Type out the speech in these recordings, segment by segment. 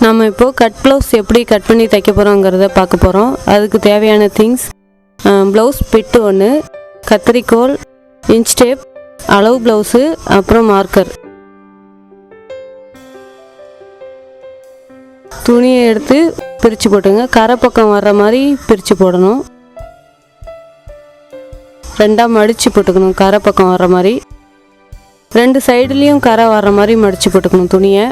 நம்ம இப்போ cut blouse எப்படி கட் பண்ணி தைக்க போகிறோங்கிறத பார்க்க போகிறோம். அதுக்கு தேவையான திங்ஸ் ப்ளவுஸ் பிட்டு 1, கத்தரிக்கோல், இன்ச் டேப், அளவு ப்ளவுஸு, அப்புறம் மார்க்கர். துணியை எடுத்து பிரித்து போட்டுங்க. கரை பக்கம் வர்ற மாதிரி பிரித்து போடணும். 2ஆக மடித்து போட்டுக்கணும். கரை பக்கம் வர்ற மாதிரி 2 சைடுலேயும் கரை வர்ற மாதிரி மடித்து போட்டுக்கணும் துணியை.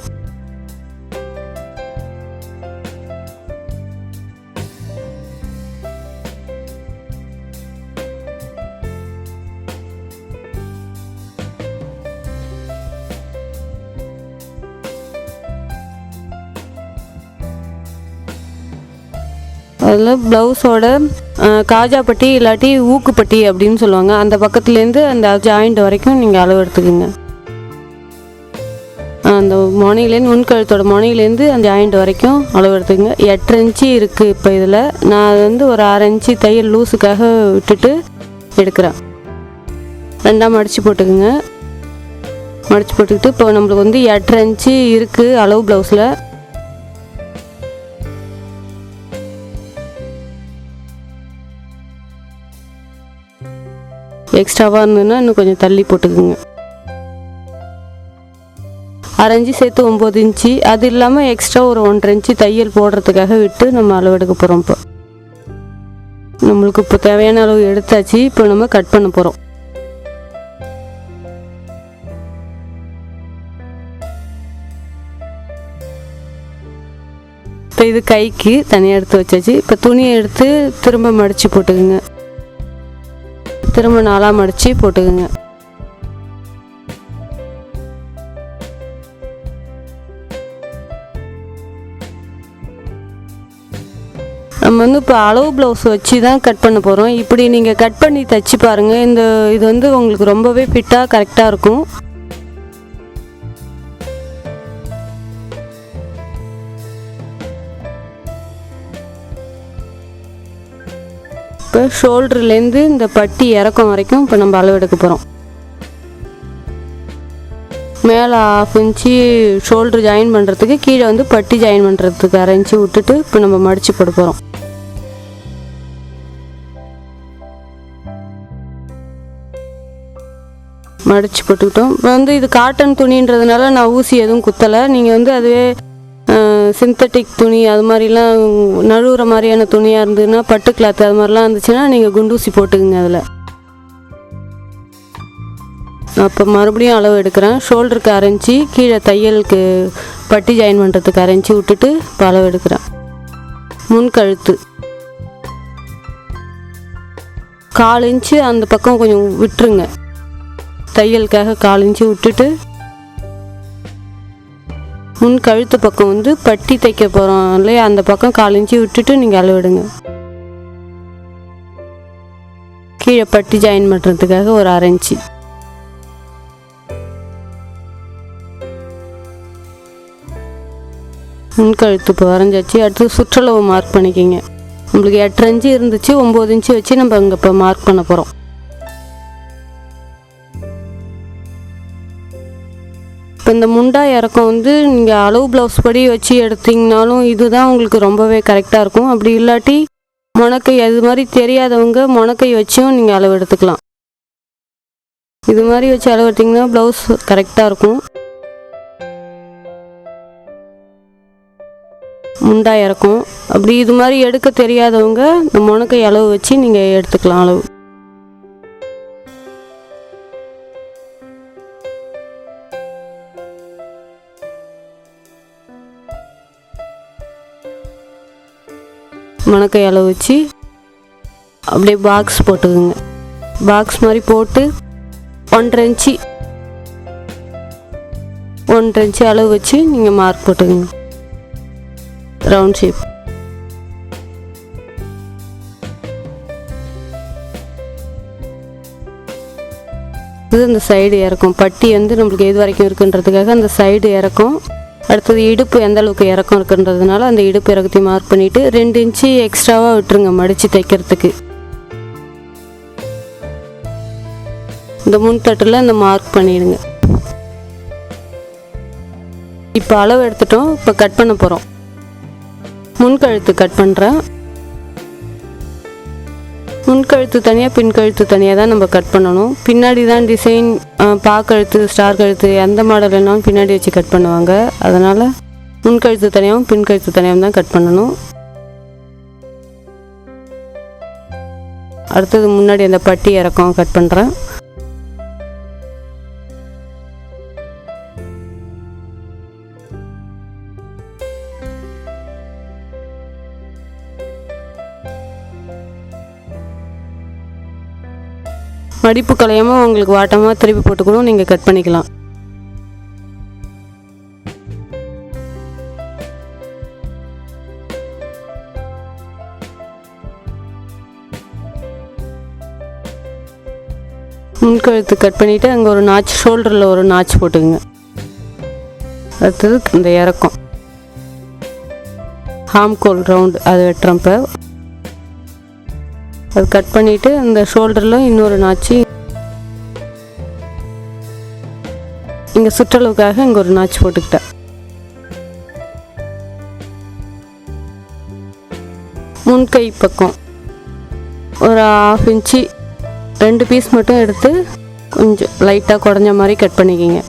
அதில் ப்ளவுஸோட காஜாப்பட்டி இல்லாட்டி ஊக்குப்பட்டி அப்படின்னு சொல்லுவாங்க. அந்த பக்கத்துலேருந்து அந்த ஜாயிண்ட் வரைக்கும் நீங்கள் அளவு எடுத்துக்கோங்க. அந்த மொனையிலேருந்து முன்கழுத்தோட மொனையிலேருந்து அந்த ஜாயிண்ட் வரைக்கும் அளவு எடுத்துக்கோங்க. 8 இன்ச்சு இருக்குது. இப்போ இதில் நான் வந்து ஒரு 6 இன்ச்சு தையல் லூஸுக்காக விட்டுட்டு எடுக்கிறேன். 2ஆக மடித்து போட்டுக்குங்க. மடித்து போட்டுக்கிட்டு இப்போ நம்மளுக்கு வந்து 8 இன்ச்சு இருக்குது அளவு ப்ளவுஸில். எக்ஸ்ட்ராவாக இருந்ததுன்னா இன்னும் கொஞ்சம் தள்ளி போட்டுக்குங்க. 6 இன்ச்சு சேர்த்து 9 இன்ச்சு. அது இல்லாமல் எக்ஸ்ட்ரா ஒரு 1.5 இன்ச்சு தையல் போடுறதுக்காக விட்டு நம்ம அளவு எடுக்க போகிறோம். இப்போ நம்மளுக்கு இப்போ தேவையான அளவு எடுத்தாச்சு. இப்போ நம்ம கட் பண்ண போகிறோம். இப்போ இது கைக்கு தனியாக எடுத்து வச்சாச்சு. இப்போ துணியை எடுத்து திரும்ப மடித்து போட்டுக்குங்க. திரும்ப 4ஆக மடித்து போட்டுக்குங்க. நம்ம வந்து இப்போ அளவு ப்ளவுஸ் வச்சு தான் கட் பண்ண போகிறோம். இப்படி நீங்கள் கட் பண்ணி தைச்சி பாருங்கள். இது வந்து உங்களுக்கு ரொம்பவே ஃபிட்டாக கரெக்டாக இருக்கும். இப்போ ஷோல்டர்லேருந்து இந்த பட்டி இறக்கம் வரைக்கும் இப்போ நம்ம அளவு எடுக்க போகிறோம். மேலே 1/2 இன்ச்சு ஷோல்டர் ஜாயின் பண்ணுறதுக்கு, கீழே வந்து பட்டி ஜாயின் பண்ணுறதுக்கு 1/2 இன்ச்சு விட்டுட்டு இப்போ நம்ம மடித்து போட போகிறோம். மடித்து போட்டுக்கிட்டோம். இப்போ வந்து இது காட்டன் துணின்றதுனால நான் ஊசி எதுவும் குத்தலை. நீங்கள் வந்து அதுவே சிந்தட்டிக் துணி அது மாதிரிலாம் நழுவுற மாதிரியான துணியாக இருந்ததுன்னா, பட்டு கிளாத் அது மாதிரிலாம் இருந்துச்சுன்னா நீங்கள் குண்டூசி போட்டுக்குங்க அதில். அப்போ மறுபடியும் அளவு எடுக்கிறேன். ஷோல்டருக்கு 1/2 இன்ச்சு, கீழே தையலுக்கு பட்டி ஜாயின் பண்ணுறதுக்கு 1/2 இன்ச்சு விட்டுட்டு இப்போ அளவு எடுக்கிறேன். முன்கழுத்து 1/4 இன்ச்சு அந்த பக்கம் கொஞ்சம் விட்டுருங்க. தையலுக்காக 1/4 இன்ச்சு விட்டுட்டு முன் கழுத்து பக்கம் வந்து பட்டி தைக்க போகிறோம் இல்லையா, அந்த பக்கம் 1/4 இன்ச்சு விட்டுட்டு நீங்கள் அளவிடுங்க. கீழே பட்டி ஜாயின் பண்ணுறதுக்காக ஒரு 1/2 இன்ச்சு. முன்கழுத்து இப்போ வரைஞ்சாச்சு. அடுத்து சுற்றளவு மார்க் பண்ணிக்கிங்க. நம்மளுக்கு 8 இன்ச்சு இருந்துச்சு, 9 இன்ச்சு வச்சு நம்ம இங்கே இப்போ மார்க் பண்ண போகிறோம். இப்போ இந்த முண்டா இறக்கம் வந்து நீங்கள் அளவு ப்ளவுஸ் படி வச்சு எடுத்திங்கனாலும் இதுதான் உங்களுக்கு ரொம்பவே கரெக்டாக இருக்கும். அப்படி இல்லாட்டி முனக்கை அது மாதிரி தெரியாதவங்க முனக்கை வச்சும் நீங்கள் அளவு எடுத்துக்கலாம். இது மாதிரி வச்சு அளவு எடுத்திங்கன்னா ப்ளவுஸ் கரெக்டாக இருக்கும். முண்டா இறக்கும். அப்படி இது மாதிரி எடுக்க தெரியாதவங்க இந்த முனக்கை அளவு வச்சு நீங்கள் எடுத்துக்கலாம் அளவு. முனக்கை அளவு வச்சு அப்படியே பாக்ஸ் போட்டுக்குங்க. பாக்ஸ் மாதிரி போட்டு 1.5 இன்ச்சு அளவு வச்சு நீங்கள் மார்க் போட்டுக்குங்க. Round shape. இது இந்த சைடு இறக்கும். பட்டி வந்து நம்மளுக்கு எது வரைக்கும் இருக்குன்றதுக்காக அந்த சைடு இறக்கும். அடுத்தது இடுப்பு எந்த அளவுக்கு இறக்கம் இருக்குன்றதுனால அந்த இடுப்பு இறக்கத்தையும் மார்க் பண்ணிவிட்டு 2 இன்ச்சு எக்ஸ்ட்ராவாக விட்டுருங்க மடித்து தைக்கிறதுக்கு. இந்த முன்தட்டில் இந்த மார்க் பண்ணிடுங்க. இப்போ அளவு எடுத்துட்டோம். இப்போ கட் பண்ண போகிறோம். முன்கழுத்து கட் பண்ணுறேன். முன்கழுத்து தனியாக பின்கழுத்து தனியாக தான் நம்ம கட் பண்ணணும். பின்னாடி தான் டிசைன் பாக்கழுத்து ஸ்டார் கழுத்து எந்த மாடல் வேணாலும் பின்னாடி வச்சு கட் பண்ணுவாங்க. அதனால் முன்கழுத்து தனியாகவும் பின்கழுத்து தனியாகவும் தான் கட் பண்ணணும். அடுத்தது முன்னாடி அந்த பட்டி இறக்கம் கட் பண்ணுறேன். மடிப்பு கலையாமல் உங்களுக்கு வாட்டமாக திருப்பி போட்டுக்கூடும் நீங்கள் கட் பண்ணிக்கலாம். முன்கழுத்து கட் பண்ணிவிட்டு அங்கே ஒரு நாச் ஷோல்டரில் ஒரு நாச் போட்டுக்குங்க. அடுத்தது இந்த இறக்கம் ஹாம்கோல் ரவுண்டு அது வெட்டுறோம். இப்போ அது கட் பண்ணிவிட்டு அந்த ஷோல்டரில் இன்னொரு நாச்சு இங்கே சுற்றளவுக்காக இங்கே ஒரு நாச்சு போட்டுக்கிட்டேன். முன்கை பக்கம் ஒரு 1/2 இன்ச்சு 2 பீஸ் மட்டும் எடுத்து கொஞ்சம் லைட்டாக குறைஞ்ச மாதிரி கட் பண்ணிக்கிங்க.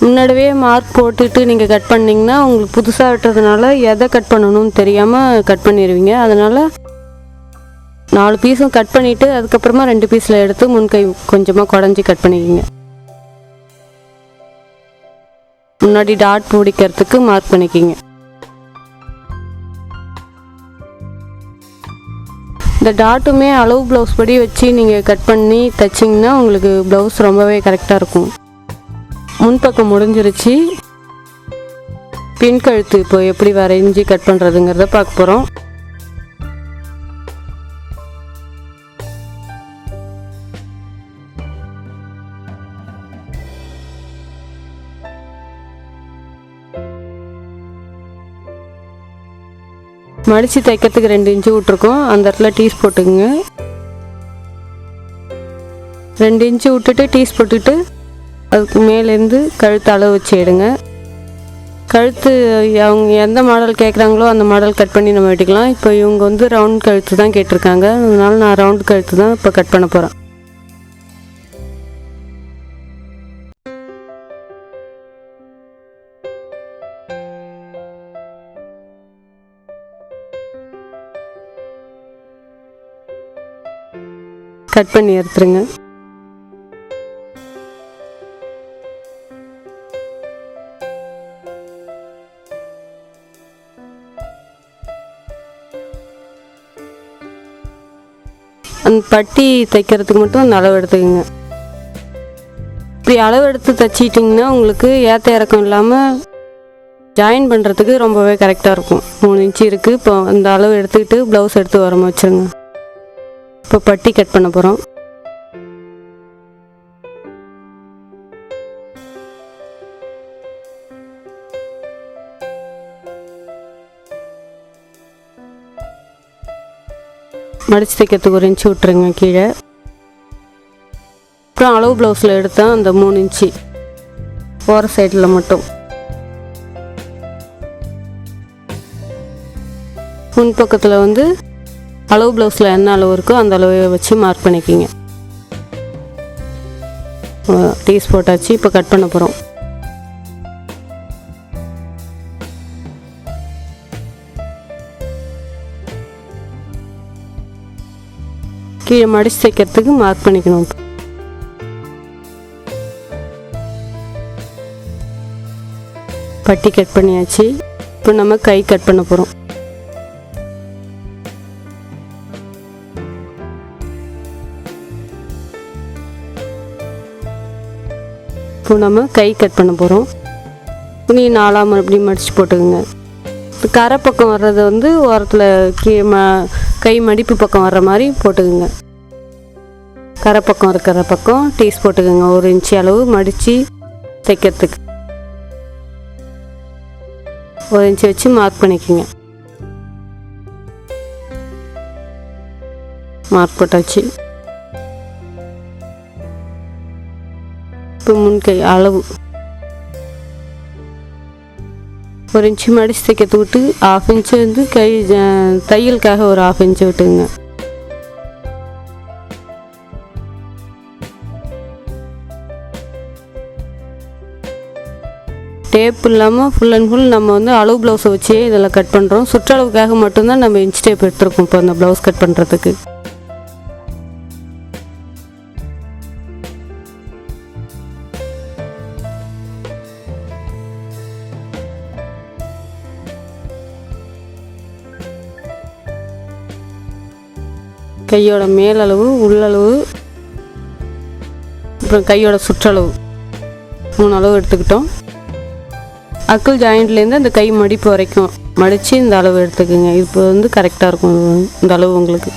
முன்னாடியே மார்க் போட்டுட்டு நீங்கள் கட் பண்ணிங்கன்னா உங்களுக்கு புதுசாக விட்டதுனால எதை கட் பண்ணணும்னு தெரியாமல் கட் பண்ணிடுவீங்க. அதனால் 4 பீஸும் கட் பண்ணிவிட்டு அதுக்கப்புறமா 2 பீஸில் எடுத்து முன்கை கொஞ்சமாக குடஞ்சி கட் பண்ணிக்கிங்க. முன்னாடி டாட் பிடிக்கிறதுக்கு மார்க் பண்ணிக்கிங்க. இந்த டாட்டுமே அளவு ப்ளவுஸ் படி வச்சு நீங்கள் கட் பண்ணி தைச்சிங்கன்னா உங்களுக்கு ப்ளவுஸ் ரொம்பவே கரெக்டாக இருக்கும். முன்பக்கம் முடிஞ்சிருச்சு. பின்கழுத்து இப்போ எப்படி வரைஞ்சி கட் பண்ணுறதுங்கிறத பார்க்க போகிறோம். மடித்து தைக்கிறதுக்கு 2 இன்ச்சு விட்ருக்கோம். அந்த இடத்துல டீஸ் போட்டுக்குங்க. 2 இன்ச்சு விட்டுட்டு டீஸ் போட்டுட்டு அதுக்கு மேலேருந்து கழுத்து அளவு வச்சு எடுங்க. கழுத்து அவங்க எந்த மாடல் கேட்குறாங்களோ அந்த மாடல் கட் பண்ணி நம்ம வெட்டிக்கலாம். இப்போ இவங்க வந்து ரவுண்ட் கழுத்து தான் கேட்டிருக்காங்க. அதனால நான் ரவுண்ட் கழுத்து தான் இப்போ கட் பண்ண போகிறேன். கட் பண்ணி எடுத்துருங்க. அந்த பட்டி தைக்கிறதுக்கு மட்டும் அந்த அளவு எடுத்துக்கோங்க. இப்படி அளவு எடுத்து தைச்சிட்டிங்கன்னா உங்களுக்கு ஏற்ற இறக்கம் இல்லாமல் ஜாயின் பண்ணுறதுக்கு ரொம்பவே கரெக்டாக இருக்கும். 3 இன்ச்சு இருக்குது. இப்போ அந்த அளவு எடுத்துக்கிட்டு ப்ளவுஸ் எடுத்து வரமா வச்சுருங்க. இப்போ பட்டி கட் பண்ண போகிறோம். மடித்து தைக்கிறதுக்கு 1 இன்ச்சு விட்டுருங்க கீழே. அப்புறம் அளவு ப்ளவுஸில் எடுத்தால் அந்த 3 இன்ச்சு ஓர சைடில் மட்டும் முன்பக்கத்தில் வந்து அளவு ப்ளவுஸில் என்ன அளவு இருக்கோ அந்த அளவை வச்சு மார்க் பண்ணிக்கிங்க. டீஸ் போட்டாச்சு. இப்போ கட் பண்ண போகிறோம். கீழே மடித்து தைக்கிறதுக்கு மார்க் பண்ணிக்கணும். பட்டி கட் பண்ணியாச்சு. இப்போ நம்ம கை கட் பண்ண போகிறோம். இப்போ நம்ம கை கட் பண்ண போகிறோம். துணி 4 மறுபடியும் மடித்து போட்டுக்கோங்க. கரை பக்கம் வர்றதை வந்து ஓரத்தில் கை மடிப்பு பக்கம் வர்ற மாதிரி போட்டுக்குங்க. கரை பக்கம் இருக்கிற பக்கம் டீஸ் போட்டுக்கோங்க. 1 இன்ச்சு அளவு மடித்து தைக்கிறதுக்கு 1 இன்ச்சு வச்சு மார்க் பண்ணிக்கோங்க. மார்க் போட்டாச்சு. இப்போ முன்கை அளவு 1 இன்ச்சு மடித்து தைக்கிறது விட்டு 1/2 இன்ச்சு வந்து கை தையலுக்காக ஒரு 1/2 இன்ச்சு விட்டுங்க. டேப் இல்லாமல் ஃபுல் அண்ட் ஃபுல் நம்ம வந்து அளவு ப்ளவுஸை வச்சே இதில் கட் பண்ணுறோம். சுற்றளவுக்காக மட்டும்தான் நம்ம இன்ச் டேப் எடுத்துருக்கோம் இப்போ அந்த ப்ளவுஸ் கட் பண்ணுறதுக்கு. கையோட மேலளவு, உள்ளளவு, அப்புறம் கையோட சுற்றளவு 3 அளவு எடுத்துக்கிட்டோம். அக்கிள் ஜாயிண்ட்லேருந்து அந்த கை மடிப்பு வரைக்கும் மடித்து இந்த அளவு எடுத்துக்கோங்க. இப்போ வந்து கரெக்டாக இருக்கும் இந்த அளவு உங்களுக்கு.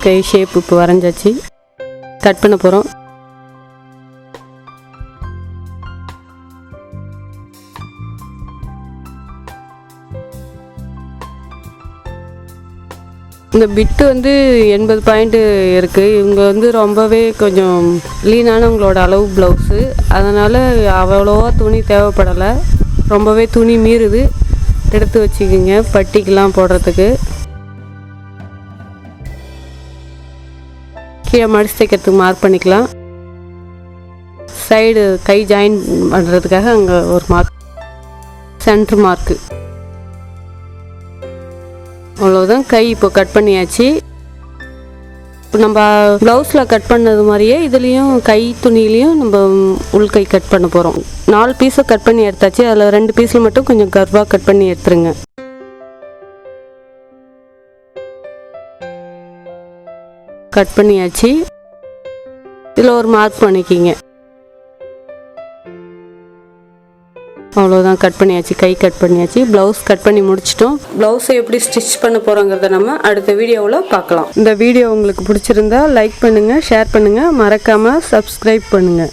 கை ஷேப் இப்போ வரைஞ்சாச்சு. கட் பண்ண போகிறோம். இந்த பிட்டு வந்து 80 பாயிண்ட் இருக்குது. இவங்க வந்து ரொம்பவே கொஞ்சம் லீனானவங்களோட அளவு ப்ளவுஸு, அதனால் அவ்வளோவா துணி தேவைப்படலை. ரொம்பவே துணி மீறுது. எடுத்து வச்சுக்கிங்க பட்டிக்கெலாம் போடுறதுக்கு. கீழே மடிச்சு தைக்கிறதுக்கு மார்க் பண்ணிக்கலாம். சைடு கை ஜாயின் பண்ணுறதுக்காக அங்கே ஒரு மார்க், சென்ட்ரு மார்க்கு. அவ்வளோதான். கை இப்போ கட் பண்ணியாச்சு. இப்போ நம்ம ப்ளவுஸில் கட் பண்ணது மாதிரியே இதுலேயும் கை துணியிலையும் நம்ம உள் கை கட் பண்ண போகிறோம். 4 பீஸை கட் பண்ணி எடுத்தாச்சு. அதில் 2 பீஸில் மட்டும் கொஞ்சம் கர்வாக கட் பண்ணி எடுத்துருங்க. கட் பண்ணியாச்சு. இதில் ஒரு மார்க் பண்ணிக்கிங்க. அவ்வளோதான். கட் பண்ணியாச்சு. கை கட் பண்ணியாச்சு. ப்ளவுஸ் கட் பண்ணி முடிச்சிட்டோம். ப்ளவுஸை எப்படி ஸ்டிச் பண்ண போகிறோங்கிறத நம்ம அடுத்த வீடியோவில் பார்க்கலாம். இந்த வீடியோ உங்களுக்கு பிடிச்சிருந்தா லைக் பண்ணுங்கள், ஷேர் பண்ணுங்கள், மறக்காமல் சப்ஸ்கிரைப் பண்ணுங்கள்.